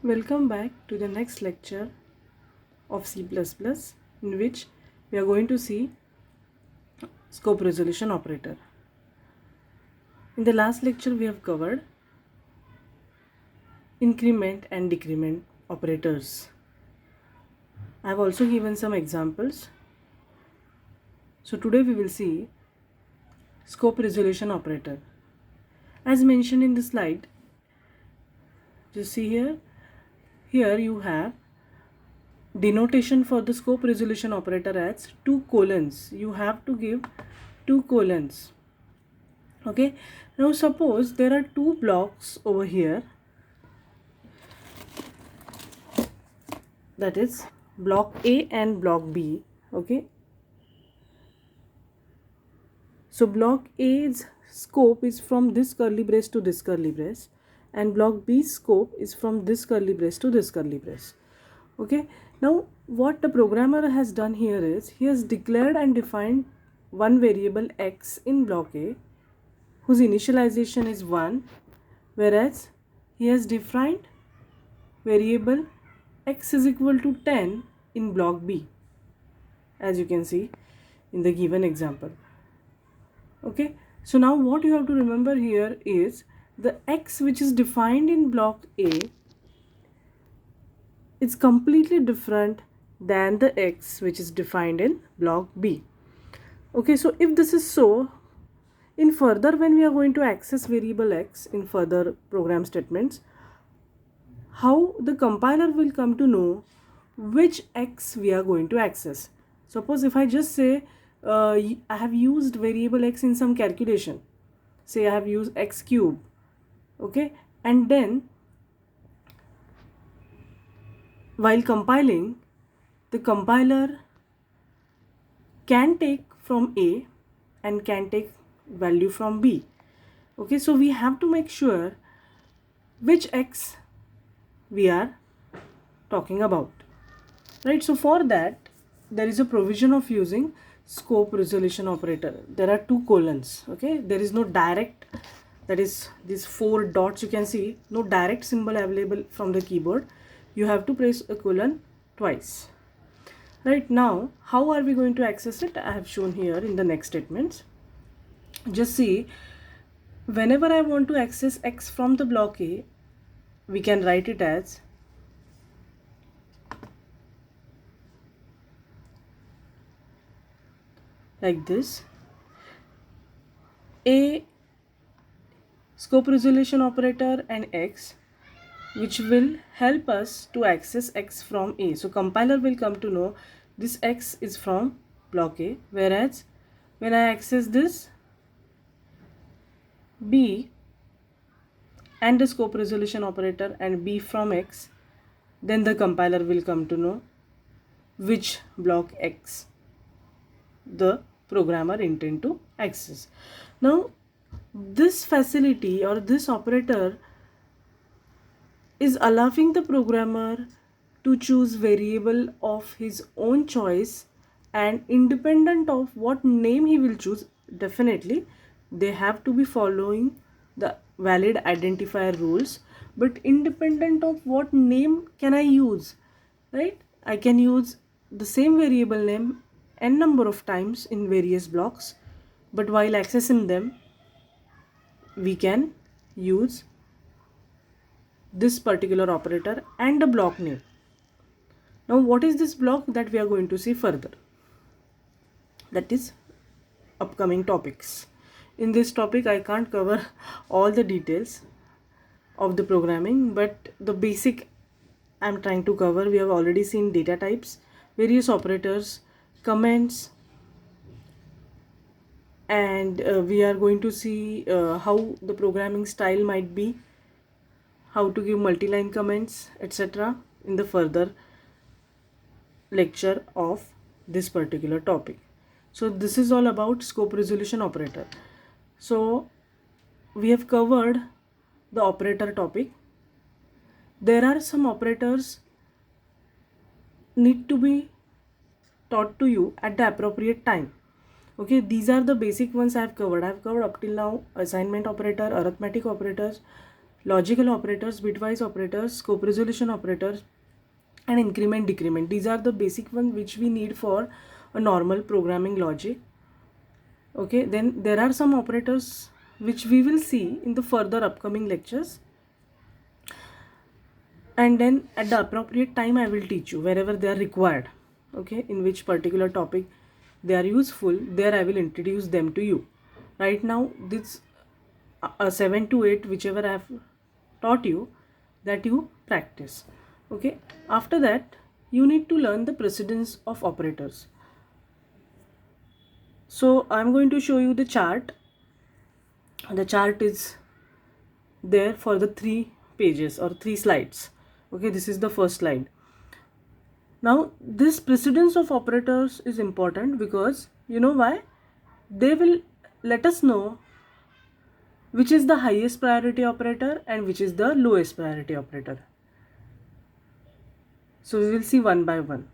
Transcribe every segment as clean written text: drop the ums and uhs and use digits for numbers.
Welcome back to the next lecture of C++, in which we are going to see scope resolution operator. In the last lecture we have covered increment and decrement operators. I have also given some examples. So today we will see scope resolution operator. As mentioned in the slide, just see here you have denotation for the scope resolution operator as 2 colons. You have to give 2 colons. Okay, now suppose there are 2 blocks over here, that is block A and block B. Okay, so block A's scope is from this curly brace to this curly brace, and block B's scope is from this curly brace to this curly brace. Okay, now what the programmer has done here is he has declared and defined one variable x in block A whose initialization is 1, whereas he has defined variable x is equal to 10 in block B, as you can see in the given example. Okay, so now what you have to remember here is the x which is defined in block A is completely different than the x which is defined in block B. Okay, so if this is so, in further when we are going to access variable x in further program statements, how the compiler will come to know which x we are going to access. Suppose if I just say I have used variable x in some calculation, say I have used x cube, okay, and then while compiling, the compiler can take from A and can take value from B. Okay, so we have to make sure which x we are talking about, right? So for that there is a provision of using scope resolution operator. There are 2 colons. Okay, there is no direct, that is these 4 dots you can see, no direct symbol available from the keyboard. You have to press a colon twice. Right, now how are we going to access it? I have shown here in the next statements. Just see, whenever I want to access x from the block A, we can write it as like this: A scope resolution operator and x, which will help us to access x from A. So compiler will come to know this x is from block A, whereas when I access this B and the scope resolution operator and B from x, then the compiler will come to know which block x the programmer intend to access. Now this facility or this operator is allowing the programmer to choose variable of his own choice, and independent of what name he will choose, definitely they have to be following the valid identifier rules. But independent of what name can I use, right? I can use the same variable name n number of times in various blocks, but while accessing them we can use this particular operator and the block name. Now what is this block that we are going to see further? That is upcoming topics. In this topic I can't cover all the details of the programming, but the basic I'm trying to cover. We have already seen data types, various operators, comments, and we are going to see how the programming style might be, how to give multi-line comments, etc. in the further lecture of this particular topic. So this is all about scope resolution operator. So we have covered the operator topic. There are some operators need to be taught to you at the appropriate time. Okay, these are the basic ones I have covered. I have covered up till now assignment operator, arithmetic operators, logical operators, bitwise operators, scope resolution operators, and increment decrement. These are the basic ones which we need for a normal programming logic. Okay, then there are some operators which we will see in the further upcoming lectures, and then at the appropriate time I will teach you wherever they are required. Okay, in which particular topic they are useful, there I will introduce them to you. Right now this 7 to 8 whichever I have taught you, that you practice. Okay, after that you need to learn the precedence of operators. So I'm going to show you the chart. The chart is there for the 3 pages or 3 slides. Okay, this is the first slide. Now this precedence of operators is important because you know why? They will let us know which is the highest priority operator and which is the lowest priority operator. So we will see one by one.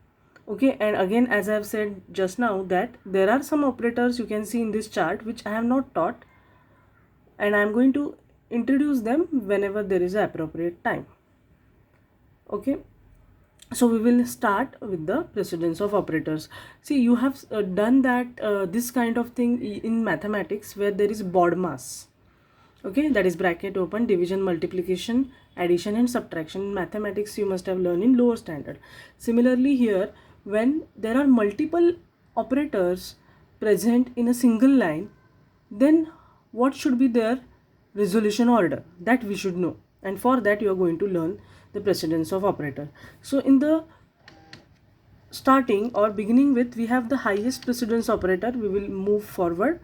Okay, and again as I have said just now that there are some operators you can see in this chart which I have not taught, and I am going to introduce them whenever there is an appropriate time. Okay, so we will start with the precedence of operators. See, you have done that this kind of thing in mathematics where there is BODMAS. Okay, that is bracket open, division, multiplication, addition and subtraction. In mathematics you must have learned in lower standard. Similarly here, when there are multiple operators present in a single line, then what should be their resolution order? That we should know, and for that you are going to learn the precedence of operator. So in the starting or beginning with, we have the highest precedence operator. We will move forward,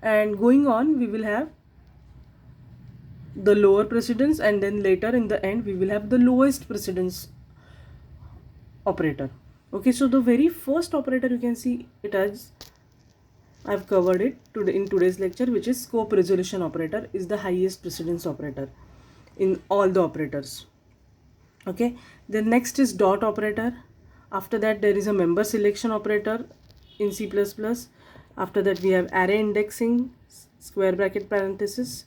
and going on we will have the lower precedence, and then later in the end we will have the lowest precedence operator. Okay, so the very first operator you can see it as I've covered it today in today's lecture, which is scope resolution operator, is the highest precedence operator in all the operators. Okay, the next is dot operator. After that there is a member selection operator in C++. After that we have array indexing, square bracket parenthesis,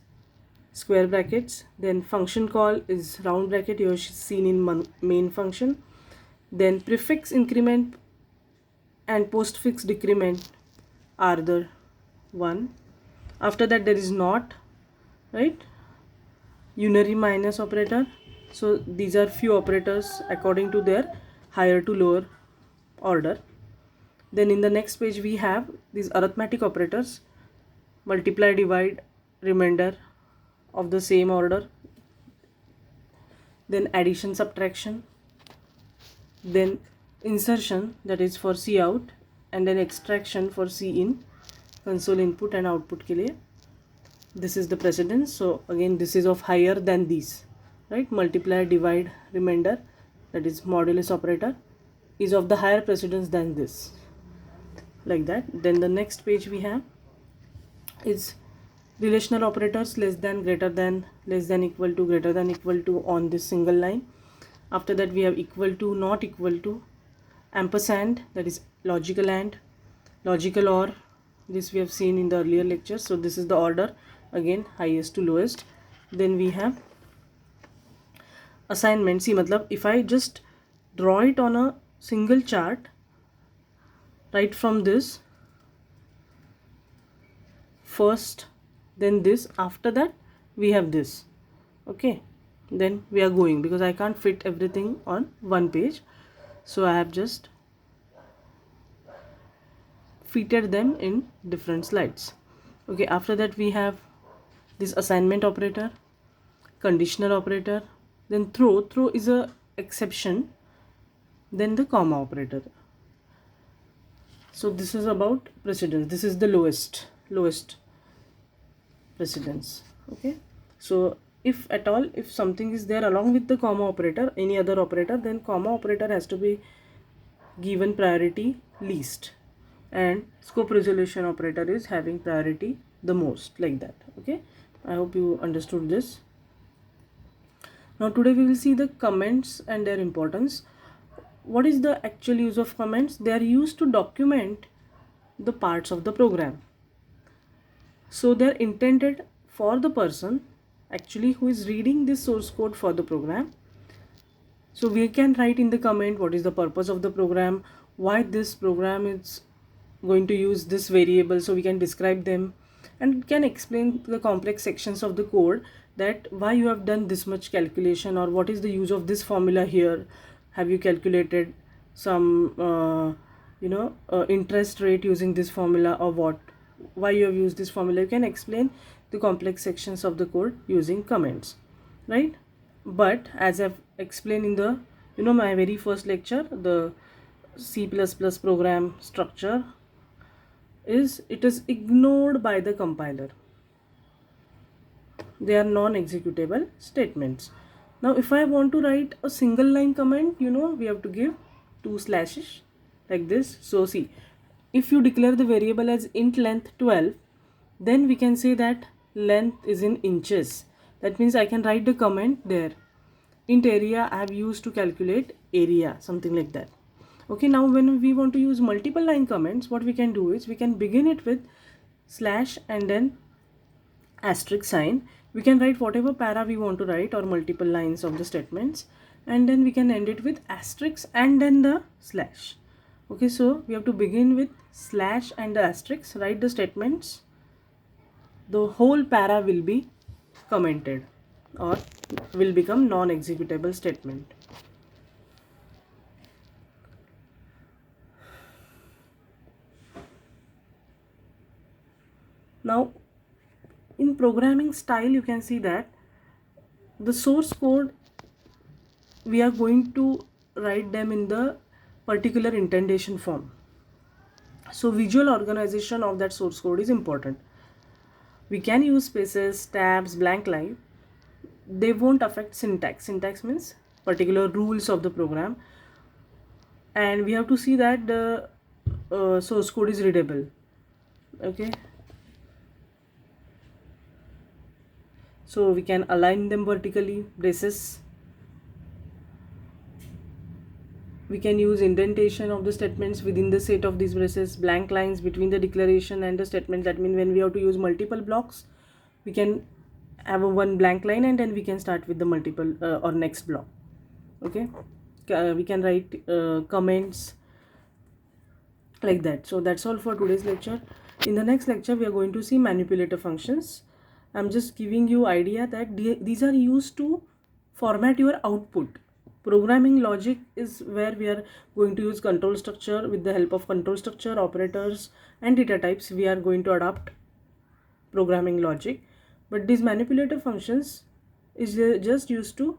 square brackets. Then function call is round bracket, you have seen in main function. Then prefix increment and postfix decrement are the one. After that there is not, right, unary minus operator. So these are few operators according to their higher to lower order. Then in the next page we have these arithmetic operators, multiply, divide, remainder of the same order. Then addition, subtraction. Then insertion, that is for C out, and then extraction for C in, console input and output के लिए. This is the precedence. So again this is of higher than these, right? Multiply, divide, remainder, that is modulus operator, is of the higher precedence than this, like that. Then the next page we have is relational operators, less than, greater than, less than, equal to, greater than, equal to on this single line. After that we have equal to, not equal to, ampersand, that is logical and, logical or, this we have seen in the earlier lectures. So this is the order, again highest to lowest. Then we have assignment. See, matlab if I just draw it on a single chart, right from this first, then this, after that we have this. Okay, then we are going, because I can't fit everything on one page, so I have just fitted them in different slides. Okay, after that we have this assignment operator, conditional operator, then throw is a exception, then the comma operator. So this is about precedence. This is the lowest precedence. Okay, so if at all, if something is there along with the comma operator, any other operator, then comma operator has to be given priority least, and scope resolution operator is having priority the most, like that. Okay, I hope you understood this. Now today we will see the comments and their importance. What is the actual use of comments? They are used to document the parts of the program. So they are intended for the person actually who is reading this source code for the program. So we can write in the comment what is the purpose of the program, why this program is going to use this variable, so we can describe them and can explain the complex sections of the code, that why you have done this much calculation, or what is the use of this formula here. Have you calculated some interest rate using this formula, or what, why you have used this formula. You can explain the complex sections of the code using comments, right? But as I've explained in the my very first lecture, the C++ program structure is, it is ignored by the compiler. They are non-executable statements. Now if I want to write a single line comment, we have to give 2 slashes like this. So see, if you declare the variable as int length 12, then we can say that length is in inches. That means I can write the comment there. Int area I have used to calculate area, something like that. Okay, now when we want to use multiple line comments, what we can do is we can begin it with slash and then asterisk sign. We can write whatever para we want to write, or multiple lines of the statements, and then we can end it with asterisk and then the slash. Okay, so we have to begin with slash and the asterisk, write the statements. The whole para will be commented or will become non-executable statement. Now in programming style, you can see that the source code, we are going to write them in the particular indentation form. So visual organization of that source code is important. We can use spaces, tabs, blank line. They won't affect syntax. Syntax means particular rules of the program, and we have to see that the source code is readable. Okay, so we can align them vertically, braces. We can use indentation of the statements within the set of these braces, blank lines between the declaration and the statement. That means when we have to use multiple blocks, we can have a one blank line and then we can start with the multiple or next block. Okay, we can write comments like that. So that's all for today's lecture. In the next lecture, we are going to see manipulator functions. I'm just giving you idea that these are used to format your output. Programming logic is where we are going to use control structure. With the help of control structure, operators and data types, we are going to adopt programming logic. But these manipulator functions is just used to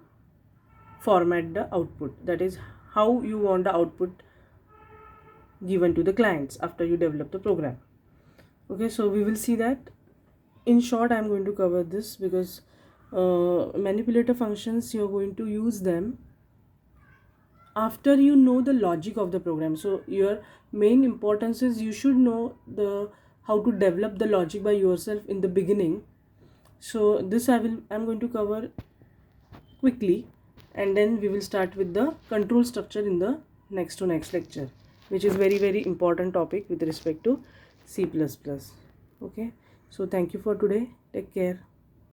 format the output. That is how you want the output given to the clients after you develop the program. Okay, so we will see that. In short, I'm going to cover this because manipulator functions, you're going to use them after you know the logic of the program. So your main importance is you should know how to develop the logic by yourself in the beginning. So this I'm going to cover quickly, and then we will start with the control structure in the next lecture, which is very important topic with respect to C++. Okay, so thank you for today. Take care.